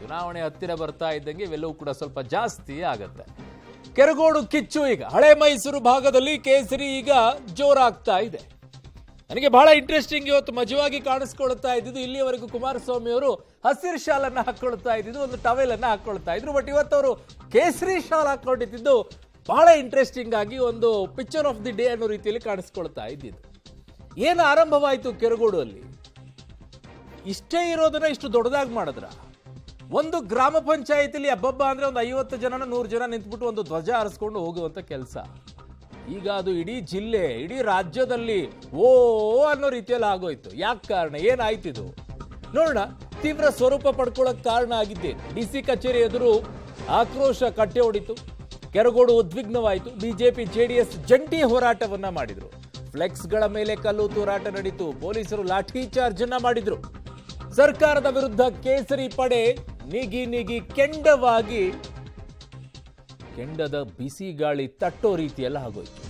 ಚುನಾವಣೆ ಹತ್ತಿರ ಬರ್ತಾ ಇದ್ದಂಗೆ ಇವೆಲ್ಲವೂ ಕೂಡ ಸ್ವಲ್ಪ ಜಾಸ್ತಿ ಆಗತ್ತೆ. ಕೆರಗೋಡು ಕಿಚ್ಚು ಈಗ ಹಳೆ ಮೈಸೂರು ಭಾಗದಲ್ಲಿ ಕೇಸರಿ ಈಗ ಜೋರಾಗ್ತಾ ಇದೆ. ನನಗೆ ಬಹಳ ಇಂಟ್ರೆಸ್ಟಿಂಗ್ ಇವತ್ತು ಮಜವಾಗಿ ಕಾಣಿಸ್ಕೊಳ್ತಾ ಇದ್ದಿದ್ದು, ಇಲ್ಲಿಯವರೆಗೂ ಕುಮಾರಸ್ವಾಮಿ ಅವರು ಹಸಿರು ಶಾಲನ್ನ ಹಾಕೊಳ್ತಾ ಇದ್ದಿದ್ದು, ಒಂದು ಟವೆಲ್ ಅನ್ನ ಹಾಕೊಳ್ತಾ ಇದ್ರು. ಬಟ್ ಇವತ್ತು ಅವರು ಕೇಸರಿ ಶಾಲ್ ಹಾಕೊಂಡಿದ್ದು ಬಹಳ ಇಂಟ್ರೆಸ್ಟಿಂಗ್ ಆಗಿ ಒಂದು ಪಿಕ್ಚರ್ ಆಫ್ ದಿ ಡೇ ಅನ್ನೋ ರೀತಿಯಲ್ಲಿ ಕಾಣಿಸ್ಕೊಳ್ತಾ ಇದ್ದಿದ್ದು. ಏನು ಆರಂಭವಾಯಿತು ಕೆರಗೋಡು ಅಲ್ಲಿ? ಇಷ್ಟೇ ಇರೋದನ್ನ ಇಷ್ಟು ದೊಡ್ಡದಾಗಿ ಮಾಡಿದ್ರ? ಒಂದು ಗ್ರಾಮ ಪಂಚಾಯತಿಲಿ ಹಬ್ಬಬ್ಬ ಅಂದ್ರೆ ಒಂದು 50 ಜನ 100 ಜನ ನಿಂತ್ಬಿಟ್ಟು ಒಂದು ಧ್ವಜ ಹಾರಿಸ್ಕೊಂಡು ಹೋಗುವಂತ ಕೆಲಸ. ಈಗ ಅದು ಇಡೀ ಜಿಲ್ಲೆ, ಇಡೀ ರಾಜ್ಯದಲ್ಲಿ ಓ ಅನ್ನೋ ರೀತಿಯಲ್ಲಿ ಆಗೋಯ್ತು. ಯಾಕೆ ಕಾರಣ? ಏನಾಯ್ತಿದು ನೋಡೋಣ. ತೀವ್ರ ಸ್ವರೂಪ ಪಡ್ಕೊಳ್ಳೋಕೆ ಕಾರಣ ಆಗಿದ್ದೆ ಡಿಸಿ ಕಚೇರಿ ಎದುರು ಆಕ್ರೋಶ ಕಟ್ಟೆ ಹೊಡಿತು. ಕೆರಗೋಡು ಉದ್ವಿಗ್ನವಾಯಿತು. ಬಿಜೆಪಿ ಜೆಡಿಎಸ್ ಜಂಟಿ ಹೋರಾಟವನ್ನ ಮಾಡಿದ್ರು. ಫ್ಲೆಕ್ಸ್ಗಳ ಮೇಲೆ ಕಲ್ಲು ತೂರಾಟ ನಡೀತು. ಪೊಲೀಸರು ಲಾಠಿ ಚಾರ್ಜ್ ಅನ್ನ ಮಾಡಿದ್ರು. ಸರ್ಕಾರದ ವಿರುದ್ಧ ಕೇಸರಿ ಪಡೆ ನಿಗಿ ಕೆಂಡವಾಗಿ ಕೆಂಡದ ಬಿಸಿ ಗಾಳಿ ತಟ್ಟೋ ರೀತಿಯೆಲ್ಲ ಆಗೋಯ್ತು.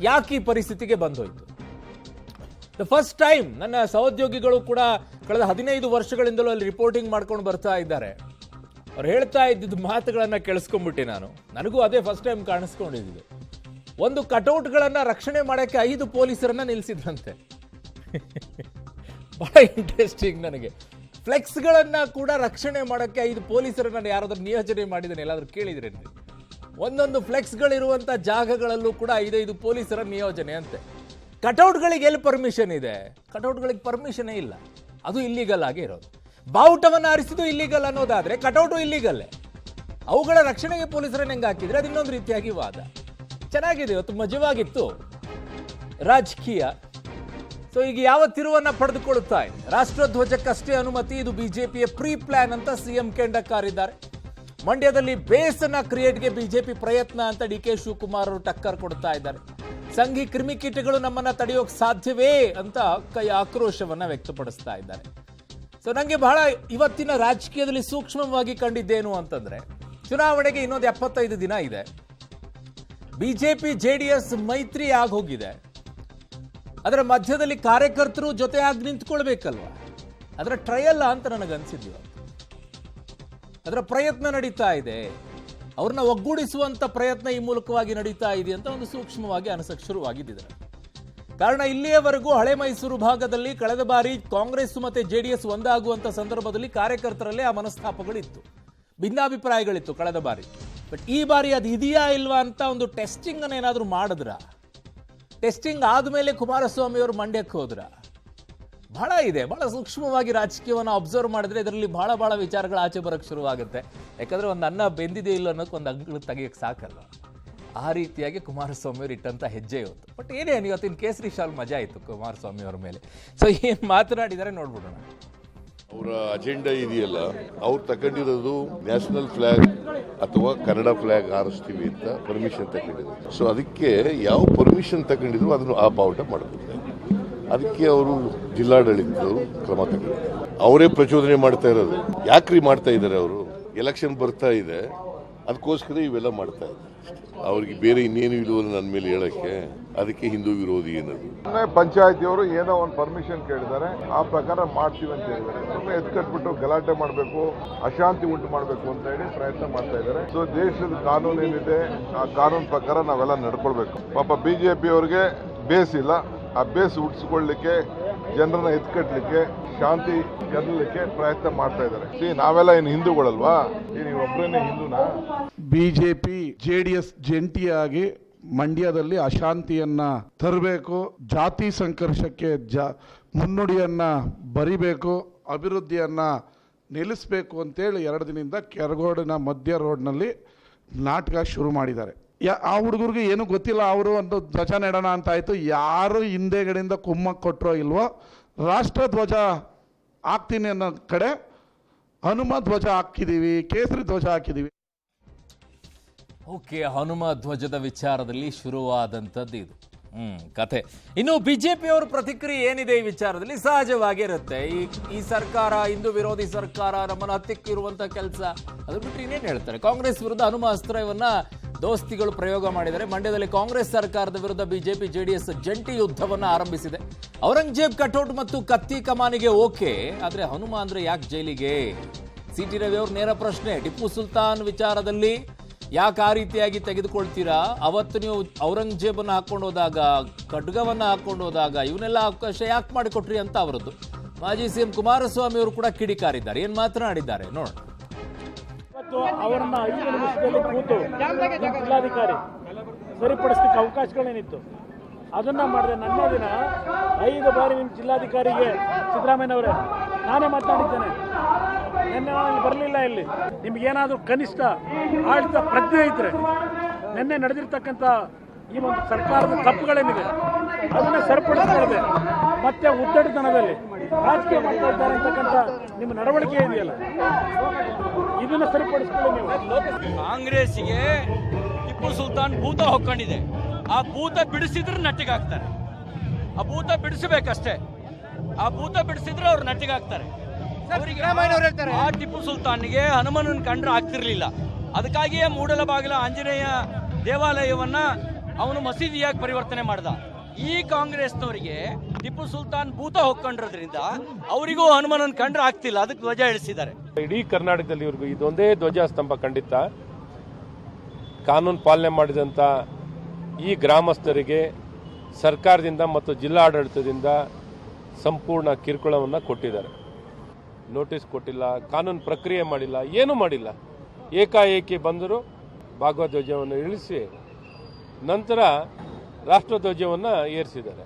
ಯಾಕೆ ಈ ಪರಿಸ್ಥಿತಿಗೆ ಬಂದೋಯ್ತು? ದ ಫಸ್ಟ್ ಟೈಮ್ ನನ್ನ ಸಹೋದ್ಯೋಗಿಗಳು ಕೂಡ ಕಳೆದ 15 ವರ್ಷಗಳಿಂದಲೂ ಅಲ್ಲಿ ರಿಪೋರ್ಟಿಂಗ್ ಮಾಡ್ಕೊಂಡು ಬರ್ತಾ ಇದ್ದಾರೆ. ಅವ್ರು ಹೇಳ್ತಾ ಇದ್ದಿದ್ದು ಮಾತುಗಳನ್ನ ಕೇಳಿಸ್ಕೊಂಡ್ಬಿಟ್ಟೆ ನಾನು. ನನಗೂ ಅದೇ ಫಸ್ಟ್ ಟೈಮ್ ಕಾಣಿಸ್ಕೊಂಡಿದ್ದು. ಒಂದು ಕಟೌಟ್ಗಳನ್ನ ರಕ್ಷಣೆ ಮಾಡಕ್ಕೆ 5 ಪೊಲೀಸರನ್ನ ನಿಲ್ಲಿಸಿದ್ರಂತೆ. ಬಹಳ ಇಂಟ್ರೆಸ್ಟಿಂಗ್. ನನಗೆ ಫ್ಲೆಕ್ಸ್ಗಳನ್ನ ಕೂಡ ರಕ್ಷಣೆ ಮಾಡಕ್ಕೆ 5 ಪೊಲೀಸರನ್ನ ಯಾರಾದ್ರೂ ನಿಯೋಜನೆ ಮಾಡಿದಾನೆ ಎಲ್ಲಾದ್ರೂ ಕೇಳಿದ್ರೆ? ಒಂದೊಂದು ಫ್ಲೆಕ್ಸ್ಗಳಿರುವಂತ ಜಾಗಗಳಲ್ಲೂ ಕೂಡ 5 ಪೊಲೀಸರ ನಿಯೋಜನೆ ಅಂತೆ. ಕಟೌಟ್ಗಳಿಗೆ ಎಲ್ಲಿ ಪರ್ಮಿಷನ್ ಇದೆ? ಕಟೌಟ್ಗಳಿಗೆ ಪರ್ಮಿಷನೇ ಇಲ್ಲ. ಅದು ಇಲ್ಲಿಗಲ್ ಆಗಿ ಇರೋದು. ಬಾವುಟವನ್ನು ಆರಿಸಿದ್ದು ಇಲ್ಲಿಗಲ್ ಅನ್ನೋದಾದ್ರೆ ಕಟೌಟು ಇಲ್ಲಿಗಲ್ಲೇ. ಅವುಗಳ ರಕ್ಷಣೆಗೆ ಪೊಲೀಸರನ್ನ ಹೆಂಗೆ ಹಾಕಿದ್ರೆ ಅದು ಇನ್ನೊಂದು ರೀತಿಯಾಗಿ ವಾದ. ಚೆನ್ನಾಗಿದೆ, ಇವತ್ತು ಮಜವಾಗಿತ್ತು ರಾಜಕೀಯ. ಸೊ ಈಗ ಯಾವ ತಿರುವನ್ನ ಪಡೆದುಕೊಳ್ಳುತ್ತಾ ಇದೆ? ರಾಷ್ಟ್ರಧ್ವಜಕ್ಕಷ್ಟೇ ಅನುಮತಿ, ಇದು ಬಿಜೆಪಿಯ ಪ್ರೀ ಪ್ಲಾನ್ ಅಂತ ಸಿಎಂ ಕೆಂಡಕ್ಕಾರಿದ್ದಾರೆ. ಮಂಡ್ಯದಲ್ಲಿ ಬೇಸನ್ನ ಕ್ರಿಯೇಟ್ಗೆ ಬಿಜೆಪಿ ಪ್ರಯತ್ನ ಅಂತ ಡಿ ಕೆ ಶಿವಕುಮಾರ್ ಅವರು ಟಕ್ಕರ್ ಕೊಡ್ತಾ ಇದ್ದಾರೆ. ಸಂಘಿ ಕ್ರಿಮಿಕೀಟಗಳು ನಮ್ಮನ್ನ ತಡೆಯೋಕೆ ಸಾಧ್ಯವೇ ಅಂತ ಕೈ ಆಕ್ರೋಶವನ್ನ ವ್ಯಕ್ತಪಡಿಸ್ತಾ ಇದ್ದಾರೆ. ಸೊ ನಂಗೆ ಬಹಳ ಇವತ್ತಿನ ರಾಜಕೀಯದಲ್ಲಿ ಸೂಕ್ಷ್ಮವಾಗಿ ಕಂಡಿದ್ದೇನು ಅಂತಂದ್ರೆ, ಚುನಾವಣೆಗೆ ಇನ್ನೊಂದು 75 ದಿನ ಇದೆ. ಬಿಜೆಪಿ ಜೆಡಿಎಸ್ ಮೈತ್ರಿ ಆಗೋಗಿದೆ. ಅದರ ಮಧ್ಯದಲ್ಲಿ ಕಾರ್ಯಕರ್ತರು ಜೊತೆಯಾಗಿ ನಿಂತ್ಕೊಳ್ಬೇಕಲ್ವಾ? ಅದರ ಟ್ರಯಲ್ ಅಂತ ನನಗನ್ಸಿದ್ವಿ. ಅದರ ಪ್ರಯತ್ನ ನಡೀತಾ ಇದೆ. ಅವ್ರನ್ನ ಒಗ್ಗೂಡಿಸುವಂತ ಪ್ರಯತ್ನ ಈ ಮೂಲಕವಾಗಿ ನಡೀತಾ ಇದೆ ಅಂತ ಒಂದು ಸೂಕ್ಷ್ಮವಾಗಿ ಅನಿಸಕ್ಕೆ ಶುರುವಾಗಿದ್ದಿದೆ. ಕಾರಣ ಇಲ್ಲಿಯವರೆಗೂ ಹಳೆ ಮೈಸೂರು ಭಾಗದಲ್ಲಿ ಕಳೆದ ಬಾರಿ ಕಾಂಗ್ರೆಸ್ ಮತ್ತೆ ಜೆಡಿಎಸ್ ಒಂದಾಗುವಂತ ಸಂದರ್ಭದಲ್ಲಿ ಕಾರ್ಯಕರ್ತರಲ್ಲೇ ಆ ಮನಸ್ತಾಪಗಳಿತ್ತು, ಭಿನ್ನಾಭಿಪ್ರಾಯಗಳಿತ್ತು ಕಳೆದ ಬಾರಿ. ಬಟ್ ಈ ಬಾರಿ ಅದು ಇದೆಯಾ ಇಲ್ವಾ ಅಂತ ಒಂದು ಟೆಸ್ಟಿಂಗ್ ಅನ್ನ ಏನಾದರೂ ಮಾಡಿದ್ರ? ಟೆಸ್ಟಿಂಗ್ ಆದ್ಮೇಲೆ ಕುಮಾರಸ್ವಾಮಿ ಅವರು ಮಂಡ್ಯಕ್ಕೆ ಹೋದ್ರ? ಬಹಳ ಇದೆ. ಬಹಳ ಸೂಕ್ಷ್ಮವಾಗಿ ರಾಜಕೀಯವನ್ನು ಅಬ್ಸರ್ವ್ ಮಾಡಿದ್ರೆ ಇದರಲ್ಲಿ ಬಹಳ ವಿಚಾರಗಳು ಆಚೆ ಬರಕ್ಕೆ ಶುರುವಾಗುತ್ತೆ. ಯಾಕಂದ್ರೆ ಒಂದು ಅನ್ನ ಬೆಂದಿದೆ ಇಲ್ಲ ಅನ್ನೋಕೆ ಒಂದು ಅಂಗಳು ತೆಗಿಯಕ್ಕೆ ಸಾಕಲ್ಲ. ಆ ರೀತಿಯಾಗಿ ಕುಮಾರಸ್ವಾಮಿ ಅವರು ಇಟ್ಟಂತ ಹೆಜ್ಜೆ ಇವತ್ತು. ಬಟ್ ಏನೇನು ಇವತ್ತಿನ ಕೇಸರಿ ಶಾಲ್ ಮಜಾ ಇತ್ತು ಕುಮಾರಸ್ವಾಮಿ ಅವರ ಮೇಲೆ. ಸೊ ಏನು ಮಾತನಾಡಿದರೆ ನೋಡ್ಬಿಡೋಣ. ಅವರ ಅಜೆಂಡಾ ಇದೆಯಲ್ಲ, ಅವ್ರು ತಗೊಂಡಿರೋದು ನ್ಯಾಷನಲ್ ಫ್ಲಾಗ್ ಅಥವಾ ಕನ್ನಡ ಫ್ಲಾಗ್ ಹಾರಿಸ್ತೀವಿ ಅಂತ ಪರ್ಮಿಷನ್ ತಗೊಂಡಿದ್ರು. ಸೊ ಅದಕ್ಕೆ ಯಾವ ಪರ್ಮಿಷನ್ ತಗೊಂಡಿದ್ರು ಅದನ್ನು ಆ ಬಾವುಟ ಮಾಡಬೇಕು. ಅದಕ್ಕೆ ಅವರು ಜಿಲ್ಲಾಡಳಿತದವರು ಕ್ರಮ ತಗೊಂಡಿದ್ದಾರೆ. ಅವರೇ ಪ್ರಚೋದನೆ ಮಾಡ್ತಾ ಇರೋದು. ಯಾಕ್ರಿ ಮಾಡ್ತಾ ಇದ್ದಾರೆ? ಅವರು ಎಲೆಕ್ಷನ್ ಬರ್ತಾ ಇದೆ, ಅದಕ್ಕೋಸ್ಕರ ಇವೆಲ್ಲ ಮಾಡ್ತಾ ಇದ್ದಾರೆ. ಅವ್ರಿಗೆ ಬೇರೆ ಇನ್ನೇನು ಇಲ್ವಲ್ಲ ನನ್ನ ಮೇಲೆ ಹೇಳಕ್ಕೆ. ಅದಕ್ಕೆ ಹಿಂದೂ ವಿರೋಧಿ ಅನ್ನೋದು. ಪಂಚಾಯತಿಯವರು ಏನೋ ಒಂದು ಪರ್ಮಿಷನ್ ಕೇಳಿದ್ದಾರೆ, ಆ ಪ್ರಕಾರ ಮಾಡ್ತೀವಿ ಅಂತ ಹೇಳಿದ್ದಾರೆ. ಸುಮ್ಮನೆ ಎತ್ಕಟ್ಬಿಟ್ಟು ಗಲಾಟೆ ಮಾಡಬೇಕು, ಅಶಾಂತಿ ಉಂಟು ಮಾಡಬೇಕು ಅಂತ ಹೇಳಿ ಪ್ರಯತ್ನ ಮಾಡ್ತಾ ಇದ್ದಾರೆ. ಸೊ ದೇಶದ ಕಾನೂನು ಏನಿದೆ ಆ ಕಾನೂನು ಪ್ರಕಾರ ನಾವೆಲ್ಲ ನಡ್ಕೊಳ್ಬೇಕು. ಪಾಪ ಬಿಜೆಪಿ ಅವರಿಗೆ ಬೇಸ್ ಇಲ್ಲ. ಆ ಬೇಸ್ ಹುಟ್ಟಿಸ್ಕೊಳ್ಳಿಕ್ಕೆ, ಜನರನ್ನ ಎತ್ಕಟ್ಲಿಕ್ಕೆ, ಶಾಂತಿ ಗೆಲ್ಲಲಿಕ್ಕೆ ಪ್ರಯತ್ನ ಮಾಡ್ತಾ ಇದ್ದಾರೆ. ನಾವೆಲ್ಲ ಏನು ಹಿಂದೂಗಳಲ್ವಾ? ನೀವು ಒಬ್ಬರನ್ನೇ ಹಿಂದೂನಾ? ಬಿಜೆಪಿ ಜೆಡಿಎಸ್ ಜಂಟಿಯಾಗಿ ಮಂಡ್ಯದಲ್ಲಿ ಅಶಾಂತಿಯನ್ನ ತರಬೇಕು, ಜಾತಿ ಸಂಘರ್ಷಕ್ಕೆ ಮುನ್ನುಡಿಯನ್ನ ಬರಿಬೇಕು, ಅಭಿವೃದ್ಧಿಯನ್ನ ನಿಲ್ಲಿಸಬೇಕು ಅಂತೇಳಿ 2 ದಿನದಿಂದ ಕೆರಗೋಡಿನ ಮಧ್ಯ ರೋಡ್ನಲ್ಲಿ ನಾಟಕ ಶುರು ಮಾಡಿದ್ದಾರೆ. ಆ ಹುಡುಗರಿಗೆ ಏನು ಗೊತ್ತಿಲ್ಲ. ಅವರು ಒಂದು ಧ್ವಜ ನೆಡೋಣ ಅಂತ ಆಯ್ತು. ಯಾರು ಹಿಂದೆಗಡೆಯಿಂದ ಕುಮ್ಮಕ್ ಕೊಟ್ಟರೋ ಇಲ್ವೋ, ರಾಷ್ಟ್ರ ಧ್ವಜ ಹಾಕ್ತೀನಿ ಅನ್ನೋ ಕಡೆ ಹನುಮ ಧ್ವಜ ಹಾಕಿದೀವಿ, ಕೇಸರಿ ಧ್ವಜ ಹಾಕಿದೀವಿ. ಓಕೆ, ಹನುಮ ಧ್ವಜದ ವಿಚಾರದಲ್ಲಿ ಶುರುವಾದಂಥದ್ದು ಇದು ಕತೆ. ಇನ್ನು ಬಿಜೆಪಿ ಅವರ ಪ್ರತಿಕ್ರಿಯೆ ಏನಿದೆ ಈ ವಿಚಾರದಲ್ಲಿ? ಸಹಜವಾಗಿರುತ್ತೆ. ಈ ಸರ್ಕಾರ ಹಿಂದೂ ವಿರೋಧಿ ಸರ್ಕಾರ, ನಮ್ಮನ್ನು ಹತ್ತಿಕ್ಕಿರುವಂತ ಕೆಲಸ, ಅದು ಬಿಟ್ಟರೆ ಇನ್ನೇನು ಹೇಳ್ತಾರೆ? ಕಾಂಗ್ರೆಸ್ ವಿರುದ್ಧ ಹನುಮ ಅಸ್ತ್ರವನ್ನ ದೋಸ್ತಿಗಳು ಪ್ರಯೋಗ ಮಾಡಿದರೆ. ಮಂಡ್ಯದಲ್ಲಿ ಕಾಂಗ್ರೆಸ್ ಸರ್ಕಾರದ ವಿರುದ್ಧ ಬಿಜೆಪಿ ಜೆಡಿಎಸ್ ಜಂಟಿ ಯುದ್ಧವನ್ನು ಆರಂಭಿಸಿದೆ. ಔರಂಗಜೇಬ್ ಕಟೌಟ್ ಮತ್ತು ಕತ್ತಿ ಕಮಾನಿಗೆ ಓಕೆ, ಆದರೆ ಹನುಮ ಅಂದ್ರೆ ಯಾಕೆ ಜೈಲಿಗೆ? ಸಿಟಿ ರವಿ ಅವ್ರ ನೇರ ಪ್ರಶ್ನೆ, ಟಿಪ್ಪು ಸುಲ್ತಾನ್ ವಿಚಾರದಲ್ಲಿ ಯಾಕೆ ಆ ರೀತಿಯಾಗಿ ತೆಗೆದುಕೊಳ್ತೀರಾ? ಅವತ್ತು ನೀವು ಔರಂಗಜೇಬನ್ನು ಹಾಕೊಂಡು ಹೋದಾಗ, ಖಡ್ಗವನ್ನ ಹಾಕೊಂಡು ಹೋದಾಗ ಇವನ್ನೆಲ್ಲ ಅವಕಾಶ ಯಾಕೆ ಮಾಡಿಕೊಟ್ರಿ ಅಂತ ಅವರದ್ದು. ಮಾಜಿ ಸಿಎಂ ಕುಮಾರಸ್ವಾಮಿ ಅವರು ಕೂಡ ಕಿಡಿಕಾರಿದ್ದಾರೆ. ಏನ್ ಮಾತನಾಡಿದ್ದಾರೆ ನೋಡೋಣ. ಇವತ್ತು ಅವರನ್ನ 5 ನಿಮಿಷದಲ್ಲಿ ಕೂತು ಜಿಲ್ಲಾಧಿಕಾರಿ ಸರಿಪಡಿಸಲಿಕ್ಕೆ ಅವಕಾಶಗಳೇನಿತ್ತು ಅದನ್ನ ಮಾಡಿದೆ. ನನ್ನ ದಿನ 5 ಬಾರಿ ನಿಮ್ಮ ಜಿಲ್ಲಾಧಿಕಾರಿಗೆ ಸಿದ್ದರಾಮಯ್ಯನವರೇ ನಾನೇ ಮಾತನಾಡಿದ್ದೇನೆ. ನಿನ್ನೆ ನಾನು ಬರಲಿಲ್ಲ. ಇಲ್ಲಿ ನಿಮ್ಗೇನಾದ್ರೂ ಕನಿಷ್ಠ ಆಡಳಿತ ಪ್ರಜ್ಞೆ ಇದ್ರೆ ನಿನ್ನೆ ನಡೆದಿರ್ತಕ್ಕಂಥ ಈ ಒಂದು ಸರ್ಕಾರದ ತಪ್ಪುಗಳೇನಿದೆ ಅದನ್ನ ಸರಿಪಡಿಸ್ಕೊಳ್ಳದೆ ಮತ್ತೆ ಉದ್ದಟತನದಲ್ಲಿ ರಾಜಕೀಯ ಮಾಡ್ತಾ ಇದ್ದಾರೆ ಅಂತಕ್ಕಂಥ ನಿಮ್ಮ ನಡವಳಿಕೆ ಇದೆಯಲ್ಲ, ಇದನ್ನ ಸರಿಪಡಿಸ್ಕೊಳ್ಳಿ ನೀವು. ಕಾಂಗ್ರೆಸ್ಗೆ ಟಿಪ್ಪು ಸುಲ್ತಾನ್ ಭೂತ ಹೊಕ್ಕೊಂಡಿದೆ. ಆ ಭೂತ ಬಿಡಿಸಿದ್ರೆ ನಟ್ಟಿಗಾಗ್ತಾರೆ. ಆ ಭೂತ ಬಿಡಿಸಬೇಕಷ್ಟೇ. ಆ ಭೂತ ಬಿಡಿಸಿದ್ರೆ ಅವ್ರು ನಟ್ಟಿಗಾಗ್ತಾರೆ. ಆ ಟಿಪ್ಪು ಸುಲ್ತಾನ್ಗೆ ಹನುಮನನ್ ಕಂಡ್ರೆ ಆಗ್ತಿರ್ಲಿಲ್ಲ. ಅದಕ್ಕಾಗಿಯೇ ಮೂಡಲಬಾಗಿಲ ಆಂಜನೇಯ ದೇವಾಲಯವನ್ನ ಅವನು ಮಸೀದಿಯಾಗಿ ಪರಿವರ್ತನೆ ಮಾಡ್ದ. ಈ ಕಾಂಗ್ರೆಸ್ನವರಿಗೆ ಟಿಪ್ಪು ಸುಲ್ತಾನ್ ಭೂತ ಹೊಕ್ಕೊಂಡಿರೋದ್ರಿಂದ ಅವರಿಗೂ ಹನುಮನನ್ ಕಂಡ್ರೆ ಆಗ್ತಿಲ್ಲ. ಅದಕ್ಕೆ ಧ್ವಜ ಇಳಿಸಿದ್ದಾರೆ. ಇಡೀ ಕರ್ನಾಟಕದಲ್ಲಿ ಇವ್ರಿಗೂ ಇದೊಂದೇ ಧ್ವಜ ಸ್ತಂಭ ಖಂಡಿತ. ಕಾನೂನು ಪಾಲನೆ ಮಾಡಿದಂಥ ಈ ಗ್ರಾಮಸ್ಥರಿಗೆ ಸರ್ಕಾರದಿಂದ ಮತ್ತು ಜಿಲ್ಲಾಡಳಿತದಿಂದ ಸಂಪೂರ್ಣ ಕಿರುಕುಳವನ್ನು ಕೊಟ್ಟಿದ್ದಾರೆ. ನೋಟಿಸ್ ಕೊಟ್ಟಿಲ್ಲ, ಕಾನೂನು ಪ್ರಕ್ರಿಯೆ ಮಾಡಿಲ್ಲ, ಏನೂ ಮಾಡಿಲ್ಲ. ಏಕಾಏಕಿ ಬಂದರು, ಭಾಗವಧ್ವಜವನ್ನು ಇಳಿಸಿ ನಂತರ ರಾಷ್ಟ್ರಧ್ವಜವನ್ನು ಏರಿಸಿದ್ದಾರೆ.